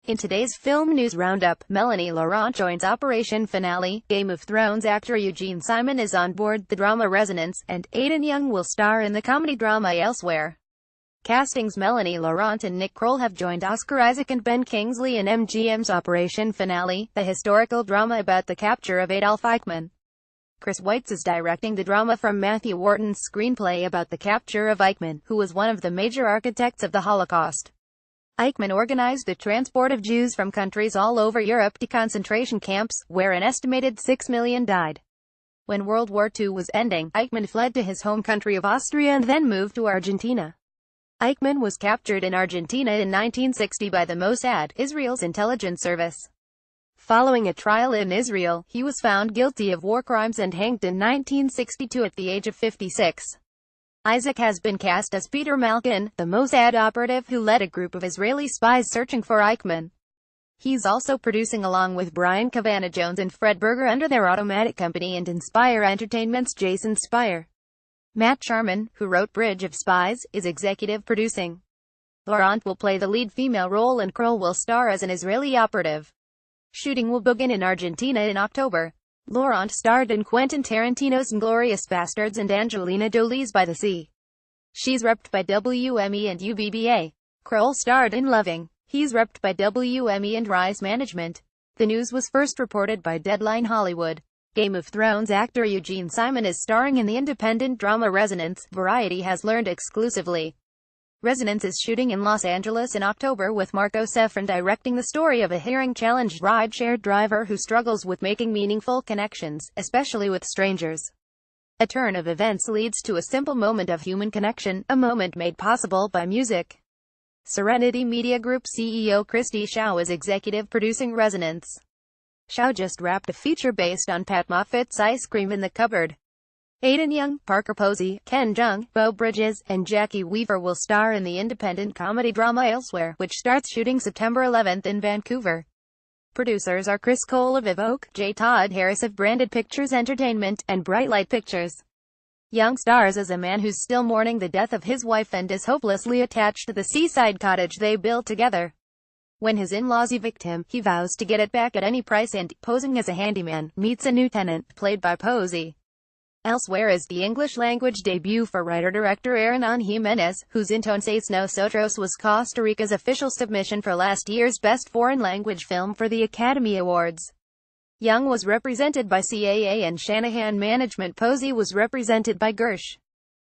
In today's film news roundup, Melanie Laurent joins Operation Finale, Game of Thrones actor Eugene Simon is on board the drama Resonance, and Aiden Young will star in the comedy drama Elsewhere. Castings Melanie Laurent and Nick Kroll have joined Oscar Isaac and Ben Kingsley in MGM's Operation Finale, the historical drama about the capture of Adolf Eichmann. Chris Weitz is directing the drama from Matthew Wharton's screenplay about the capture of Eichmann, who was one of the major architects of the Holocaust. Eichmann organized the transport of Jews from countries all over Europe to concentration camps, where an estimated 6 million died. When World War II was ending, Eichmann fled to his home country of Austria and then moved to Argentina. Eichmann was captured in Argentina in 1960 by the Mossad, Israel's intelligence service. Following a trial in Israel, he was found guilty of war crimes and hanged in 1962 at the age of 56. Isaac has been cast as Peter Malkin, the Mossad operative who led a group of Israeli spies searching for Eichmann. He's also producing along with Brian Cavanagh-Jones and Fred Berger under their Automatic Company and Inspire Entertainment's Jason Spire. Matt Sharman, who wrote Bridge of Spies, is executive producing. Laurent will play the lead female role and Kroll will star as an Israeli operative. Shooting will begin in Argentina in October. Laurent starred in Quentin Tarantino's Inglourious Basterds and Angelina Jolie's By the Sea. She's repped by WME and UBBA. Kroll starred in Loving. He's repped by WME and Rise Management. The news was first reported by Deadline Hollywood. Game of Thrones actor Eugene Simon is starring in the independent drama Resonance, Variety has learned exclusively. Resonance is shooting in Los Angeles in October with Marco Seffron directing the story of a hearing-challenged rideshare driver who struggles with making meaningful connections, especially with strangers. A turn of events leads to a simple moment of human connection, a moment made possible by music. Serenity Media Group CEO Christy Shaw is executive producing Resonance. Shaw just wrapped a feature based on Pat Moffat's Ice Cream in the Cupboard. Aiden Young, Parker Posey, Ken Jeong, Beau Bridges, and Jackie Weaver will star in the independent comedy drama Elsewhere, which starts shooting September 11 in Vancouver. Producers are Chris Cole of Evoke, J. Todd Harris of Branded Pictures Entertainment, and Bright Light Pictures. Young stars as a man who's still mourning the death of his wife and is hopelessly attached to the seaside cottage they built together. When his in-laws evict him, he vows to get it back at any price and, posing as a handyman, meets a new tenant, played by Posey. Elsewhere is the English-language debut for writer-director Aaron Jimenez, whose Entonces Nosotros was Costa Rica's official submission for last year's Best Foreign Language Film for the Academy Awards. Young was represented by CAA and Shanahan Management. Posey was represented by Gersh.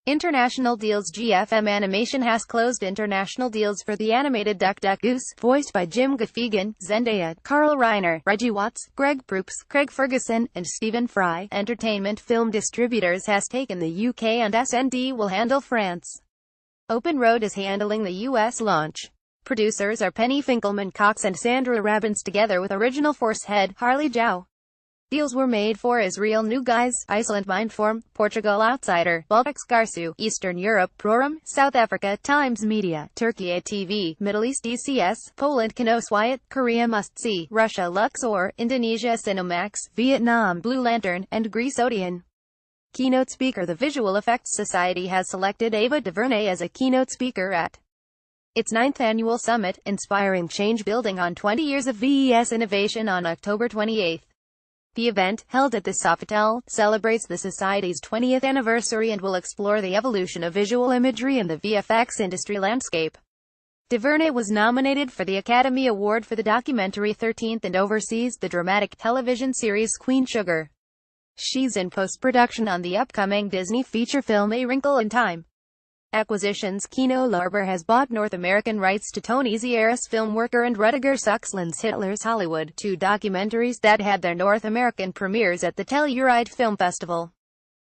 International deals. GFM Animation has closed international deals for the animated Duck Duck Goose, voiced by Jim Gaffigan, Zendaya, Carl Reiner, Reggie Watts, Greg Proops, Craig Ferguson, and Stephen Fry. Entertainment Film Distributors has taken the UK and S&D will handle France. Open Road is handling the US launch. Producers are Penny Finkelman-Cox and Sandra Rabins together with Original Force head Harley Zhao. Deals were made for Israel New Guys, Iceland Mindform, Portugal Outsider, Baltics Garsu, Eastern Europe Prorum, South Africa Times Media, Turkey ATV, Middle East ECS, Poland Kinos Wyatt, Korea Must See, Russia Luxor, Indonesia Cinemax, Vietnam Blue Lantern, and Greece Odeon. Keynote speaker. The Visual Effects Society has selected Ava DuVernay as a keynote speaker at its 9th annual summit, Inspiring Change Building on 20 Years of VES Innovation on October 28. The event, held at the Sofitel, celebrates the Society's 20th anniversary and will explore the evolution of visual imagery in the VFX industry landscape. DuVernay was nominated for the Academy Award for the documentary 13th and oversees the dramatic television series Queen Sugar. She's in post-production on the upcoming Disney feature film A Wrinkle in Time. Acquisitions. Kino Lorber has bought North American rights to Tony Zier's Filmworker and Rudiger Suxland's Hitler's Hollywood, two documentaries that had their North American premieres at the Telluride Film Festival.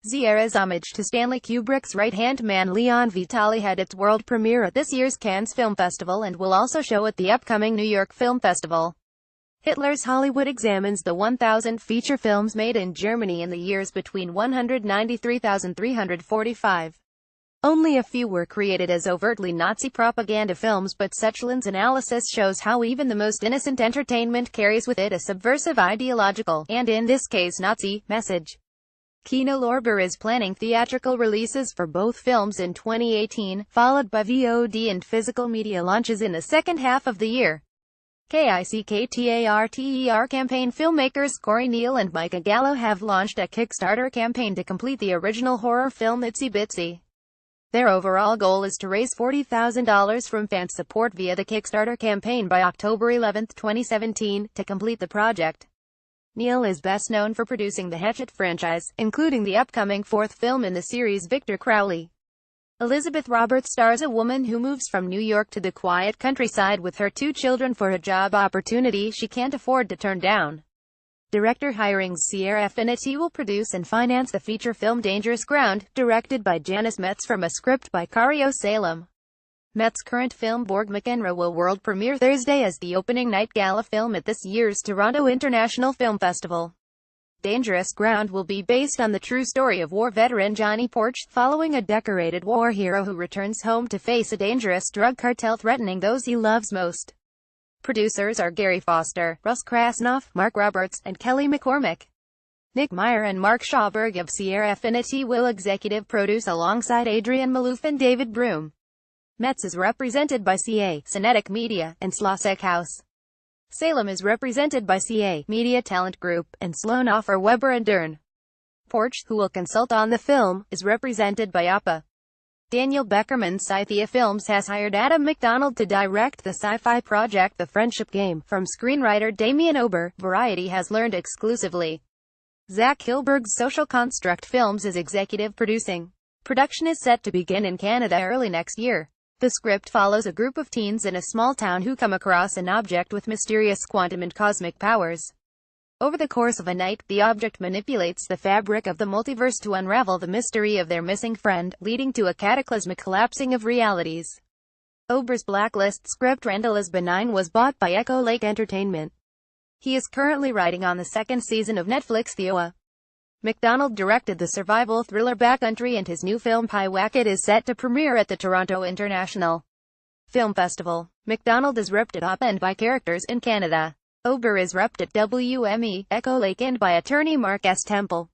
Zier's homage to Stanley Kubrick's right-hand man Leon Vitali had its world premiere at this year's Cannes Film Festival and will also show at the upcoming New York Film Festival. Hitler's Hollywood examines the 1,000 feature films made in Germany in the years between 193,345. Only a few were created as overtly Nazi propaganda films, but Suchland's analysis shows how even the most innocent entertainment carries with it a subversive ideological, and in this case Nazi, message. Kino Lorber is planning theatrical releases for both films in 2018, followed by VOD and physical media launches in the second half of the year. KICKTARTER campaign. Filmmakers Corey Neal and Micah Gallo have launched a Kickstarter campaign to complete the original horror film Itsy Bitsy. Their overall goal is to raise $40,000 from fan support via the Kickstarter campaign by October 11, 2017, to complete the project. Neal is best known for producing the Hatchet franchise, including the upcoming fourth film in the series, Victor Crowley. Elizabeth Roberts stars a woman who moves from New York to the quiet countryside with her 2 children for a job opportunity she can't afford to turn down. Director Hiring's Sierra Affinity will produce and finance the feature film Dangerous Ground, directed by Janice Metz from a script by Cario Salem. Metz's current film Borg McEnroe will world premiere Thursday as the opening night gala film at this year's Toronto International Film Festival. Dangerous Ground will be based on the true story of war veteran Johnny Porch, following a decorated war hero who returns home to face a dangerous drug cartel threatening those he loves most. Producers are Gary Foster, Russ Krasnoff, Mark Roberts, and Kelly McCormick. Nick Meyer and Mark Schauberg of Sierra Affinity will executive produce alongside Adrian Malouf and David Broom. Metz is represented by CA, Cinetic Media, and Slosek House. Salem is represented by CA, Media Talent Group, and Sloanoffer Weber and Dern. Porch, who will consult on the film, is represented by APA. Daniel Beckerman's Scythia Films has hired Adam McDonald to direct the sci-fi project The Friendship Game, from screenwriter Damien Ober, Variety has learned exclusively. Zach Hilberg's Social Construct Films is executive producing. Production is set to begin in Canada early next year. The script follows a group of teens in a small town who come across an object with mysterious quantum and cosmic powers. Over the course of a night, the object manipulates the fabric of the multiverse to unravel the mystery of their missing friend, leading to a cataclysmic collapsing of realities. Ober's Blacklist script Randall is Benign was bought by Echo Lake Entertainment. He is currently writing on the second season of Netflix The OA. McDonald directed the survival thriller Backcountry, and his new film Pyewacket is set to premiere at the Toronto International Film Festival. McDonald is repped at APA and by Characters in Canada. Ober is repped at WME, Echo Lake, and by attorney Mark S. Temple.